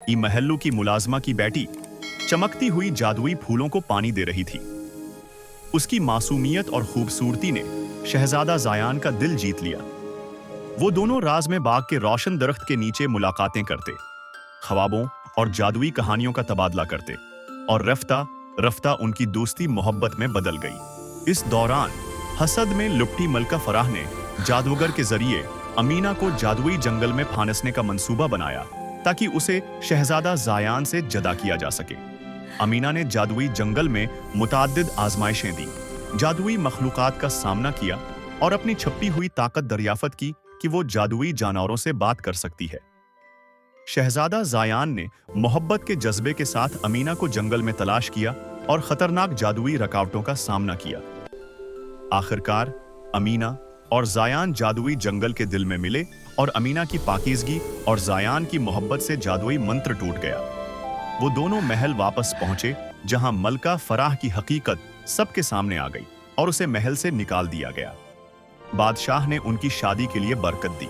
महल्लू की मुलाजमा की बेटी चमकती हुई जादुई फूलों को पानी दे रही थी। उसकी मासूमियत और खूबसूरती ने शहजादा ज़ायान का दिल जीत लिया। वो दोनों राज में बाग के रोशन दरख्त के नीचे मुलाकातें करते, ख्वाबों और जादुई कहानियों का तबादला करते, और रफ्ता रफ्ता उनकी दोस्ती मोहब्बत में बदल गई। इस दौरान हसद में लुप्टी मलका फराह ने जादूगर के जरिए अमीना को जादुई जंगल में फांसने का मंसूबा बनाया ताकि उसे शहजादा ज़ायान से जदा किया जा सके। अमीना ने जादुई जंगल में मुताद्दिद आजमाइशें दी, जादुई मखलूकात का सामना किया और अपनी छपी हुई ताकत दरियाफ्त की कि वो जादुई जानवरों से बात कर सकती है। शहजादा ज़ायान ने मोहब्बत के जज्बे के साथ अमीना को जंगल में तलाश किया और खतरनाक जादुई रुकावटों का सामना किया। आखिरकार अमीना और ज़ायान जादुई जंगल के दिल में मिले और अमीना की पाकीज़गी और ज़ायान की मोहब्बत से जादुई मंत्र टूट गया। वो दोनों महल वापस पहुंचे जहां मलका फराह की हकीकत सबके सामने आ गई और उसे महल से निकाल दिया गया। बादशाह ने उनकी शादी के लिए बरकत दी।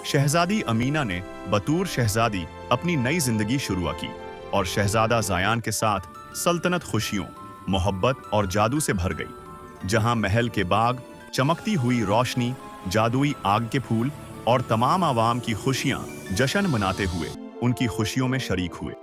शहजादी अमीना ने बतूर शहजादी अपनी नई जिंदगी शुरू की और शहजादा ज़ायान के साथ सल्तनत खुशियों, मोहब्बत और जादू से भर गई, जहां महल के बाग चमकती हुई रोशनी, जादुई आग के फूल और तमाम आवाम की खुशियां जश्न मनाते हुए उनकी खुशियों में शरीक हुए।